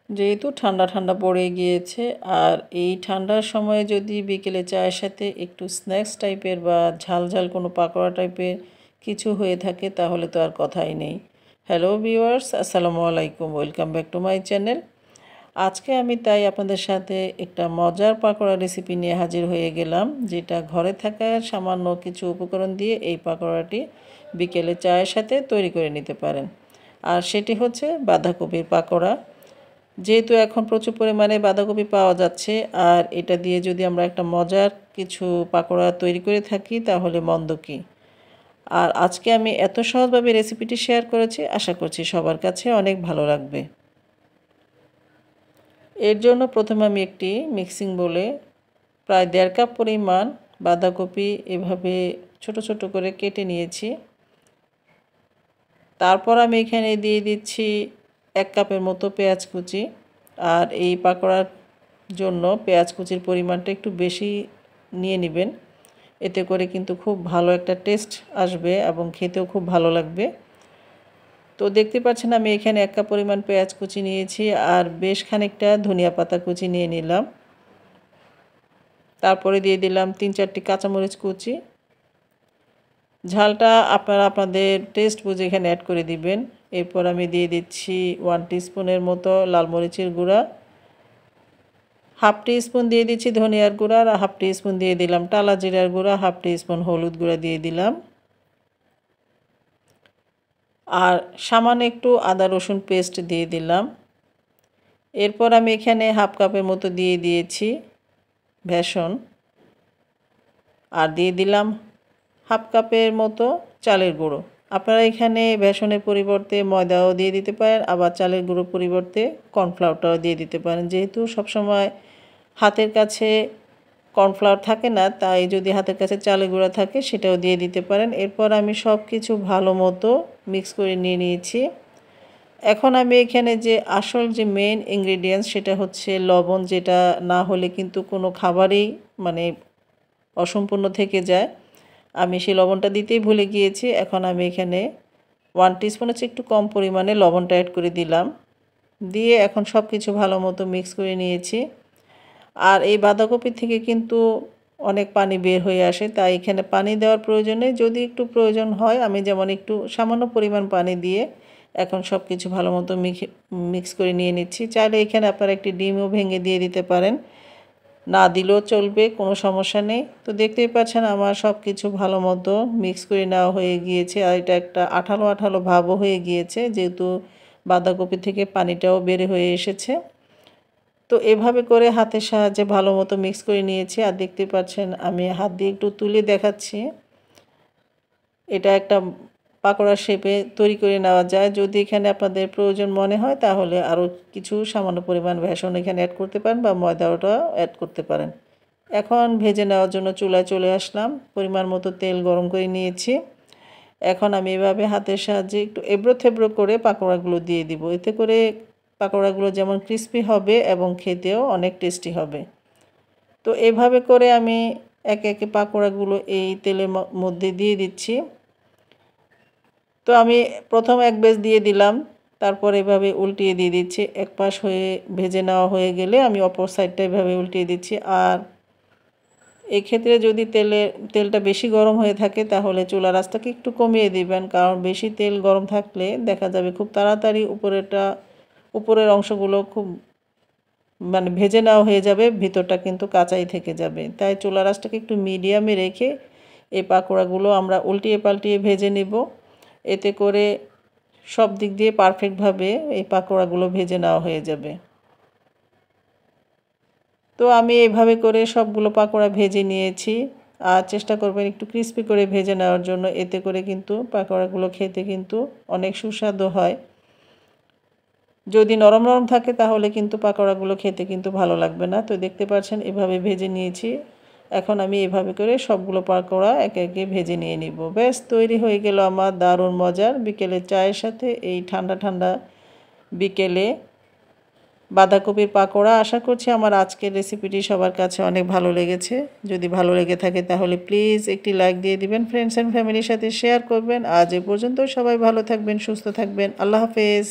যেহেতু ঠান্ডা ঠান্ডা পড়ে গিয়েছে, আর এই ঠান্ডার সময়ে যদি বিকেলে চায়ের সাথে একটু স্ন্যাক্স টাইপের বা ঝাল ঝাল কোনো পাকোড়া টাইপের কিছু হয়ে থাকে তাহলে তো আর কথাই নেই। হ্যালো ভিউয়ার্স, আসসালামু আলাইকুম, welcome back to my channel. আজকে আমি তাই আপনাদের সাথে একটা মজার পাকোড়া রেসিপি নিয়ে হাজির হয়ে গেলাম, যেটা ঘরে থাকা সামান্য কিছু উপকরণ দিয়ে এই পাকোড়াটি বিকেলে চায়ের সাথে তৈরি করে নিতে পারেন। আর সেটি হচ্ছে বাঁধাকপির পাকোড়া। যেহেতু এখন প্রচুর পরিমাণে বাঁধাকপি পাওয়া যাচ্ছে, আর এটা দিয়ে যদি আমরা একটা মজার কিছু পাকোড়া তৈরি করে থাকি তাহলে মন্দ কি। আর আজকে আমি এত সহজভাবে রেসিপিটি শেয়ার করেছি, আশা করছি সবার কাছে অনেক ভালো লাগবে। এর জন্য প্রথমে আমি একটি মিক্সিং বোলে প্রায় 1.5 কাপ পরিমাণ বাঁধাকপি এভাবে ছোট ছোট করে কেটে নিয়েছি। তারপর আমি এখানে দিয়ে দিচ্ছি 1 কাপের মতো পেঁয়াজ কুচি। আর এই পাকোড়ার জন্য পেঁয়াজ কুচির পরিমাণটা একটু বেশি নিয়ে নেবেন, এতে করে কিন্তু খুব ভালো একটা টেস্ট আসবে এবং খেতেও খুব ভালো লাগবে। তো দেখতে পাচ্ছেন আমি এখানে 1 কাপ পরিমাণ পেঁয়াজ কুচি নিয়েছি, আর বেশ খানিকটা ধনিয়া পাতা কুচি নিয়ে নিলাম। তারপরে দিয়ে দিলাম 3-4টি কাঁচামরিচ কুচি। ঝালটা আপনারা আপনাদের টেস্ট বুঝে এখানে অ্যাড করে দিবেন। এরপর আমি দিয়ে দিচ্ছি 1 টিস্পুনের মতো লাল মরিচের গুঁড়া, 1/2 টিস্পুন দিয়ে দিচ্ছি ধনিয়ার গুঁড়া, আর 1/2 টিস্পুন দিয়ে দিলাম টালা জিরার গুঁড়া, 1/2 টিস্পুন হলুদ গুঁড়া দিয়ে দিলাম। আর সামান্য একটু আদা রসুন পেস্ট দিয়ে দিলাম। এরপর আমি এখানে 1/2 কাপের মতো দিয়ে দিয়েছি বেসন, আর দিয়ে দিলাম 1/2 কাপের মতো চালের গুঁড়ো। আপনারা এখানে বেসনের পরিবর্তে ময়দাও দিয়ে দিতে পারেন, আবার চালের গুঁড়োর পরিবর্তে কর্নফ্লাওয়ারটাও দিয়ে দিতে পারেন। যেহেতু সবসময় হাতের কাছে কর্নফ্লাওয়ার থাকে না, তাই যদি হাতের কাছে চালের গুঁড়া থাকে সেটাও দিয়ে দিতে পারেন। এরপর আমি সব কিছু ভালো মতো মিক্স করে নিয়ে নিয়েছি। এখন আমি এখানে যে আসল যে মেইন ইনগ্রিডিয়েন্টস সেটা হচ্ছে লবণ, যেটা না হলে কিন্তু কোনো খাবারই মানে অসম্পূর্ণ থেকে যায়। আমি সেই লবণটা দিতেই ভুলে গিয়েছি। এখন আমি এখানে 1 টিস্পুনের চেয়ে একটু কম পরিমাণে লবণটা অ্যাড করে দিলাম। দিয়ে এখন সব কিছু ভালো মতো মিক্স করে নিয়েছি। আর এই বাঁধাকপি থেকে কিন্তু অনেক পানি বের হয়ে আসে, তাই এখানে পানি দেওয়ার প্রয়োজন নেই। যদি একটু প্রয়োজন হয় আমি যেমন একটু সামান্য পরিমাণ পানি দিয়ে এখন সব কিছু ভালো মতো মিক্স করে নিয়ে নিচ্ছি। চাইলে এখানে আপনারা একটি ডিমও ভেঙে দিয়ে দিতে পারেন, না দিলেও চলবে, কোনো সমস্যা নেই। তো দেখতেই পাচ্ছেন আমার সব কিছু ভালো মতো মিক্স করে নেওয়া হয়ে গিয়েছে, আর এটা একটা আঠালো আঠালো ভাবও হয়ে গিয়েছে, যেহেতু বাঁধাকপি থেকে পানিটাও বের হয়ে এসেছে। তো এভাবে করে হাতের সাহায্যে ভালো মতো মিক্স করে নিয়েছি। আর দেখতে পাচ্ছেন আমি হাত দিয়ে একটু তুলে দেখাচ্ছি। এটা একটা পাকোড়া শেপে তৈরি করে নেওয়া যায়। যদি এখানে আপনাদের প্রয়োজন মনে হয় তাহলে আরও কিছু সামান্য পরিমাণ বেসন এখানে অ্যাড করতে পারেন, বা ময়দাটা অ্যাড করতে পারেন। এখন ভেজে নেওয়ার জন্য চুলায় চলে আসলাম। পরিমাণ মতো তেল গরম করে নিয়েছি। এখন আমি এভাবে হাতের সাহায্যে একটু এবড়ো থেবড়ো করে পাকোড়াগুলো দিয়ে দিব। এতে করে পাকোড়াগুলো যেমন ক্রিস্পি হবে এবং খেতেও অনেক টেস্টি হবে। তো এভাবে করে আমি একে একে পাকোড়াগুলো এই তেলের মধ্যে দিয়ে দিচ্ছি। তো আমি প্রথম এক ব্যাচ দিয়ে দিলাম, তারপর এভাবে উল্টিয়ে দিয়ে দিচ্ছি। এক পাশ হয়ে ভেজে নেওয়া হয়ে গেলে আমি অপর সাইডটা এভাবে উল্টিয়ে দিচ্ছি। আর এক্ষেত্রে যদি তেলটা বেশি গরম হয়ে থাকে তাহলে চুলার আঁচটাকে একটু কমিয়ে দিবেন, কারণ বেশি তেল গরম থাকলে দেখা যাবে খুব তাড়াতাড়ি উপরের অংশগুলো খুব মানে ভেজে নেওয়া হয়ে যাবে, ভিতরটা কিন্তু কাঁচাই থেকে যাবে। তাই চুলার আঁচটাকে একটু মিডিয়ামে রেখে এই পাকোড়াগুলো আমরা উল্টিয়ে পাল্টিয়ে ভেজে নিব। এতে করে সব দিক দিয়ে পারফেক্টভাবে এই পাকোড়াগুলো ভেজে নেওয়া হয়ে যাবে। তো আমি এভাবে করে সবগুলো পাকোড়া ভেজে নিয়েছি। আর চেষ্টা করবেন একটু ক্রিস্পি করে ভেজে নেওয়ার জন্য, এতে করে কিন্তু পাকোড়াগুলো খেতে কিন্তু অনেক সুস্বাদু হয়। যদি নরম নরম থাকে তাহলে কিন্তু পাকোড়াগুলো খেতে কিন্তু ভালো লাগবে না। তো দেখতে পাচ্ছেন এভাবে ভেজে নিয়েছি। এখন আমি এভাবে করে সবগুলো পাকোড়া একে একে ভেজে নিয়ে নিব। ব্যাস তৈরি হয়ে গেল আমার দারুণ মজার বিকেলে চায়ের সাথে এই ঠান্ডা ঠান্ডা বিকেলে বাঁধাকপির পাকোড়া। আশা করছি আমার আজকের রেসিপিটি সবার কাছে অনেক ভালো লেগেছে। যদি ভালো লেগে থাকে তাহলে প্লিজ একটি লাইক দিয়ে দিবেন, ফ্রেন্ডস অ্যান্ড ফ্যামিলির সাথে শেয়ার করবেন। আজ এ পর্যন্ত, সবাই ভালো থাকবেন, সুস্থ থাকবেন। আল্লাহ হাফেজ।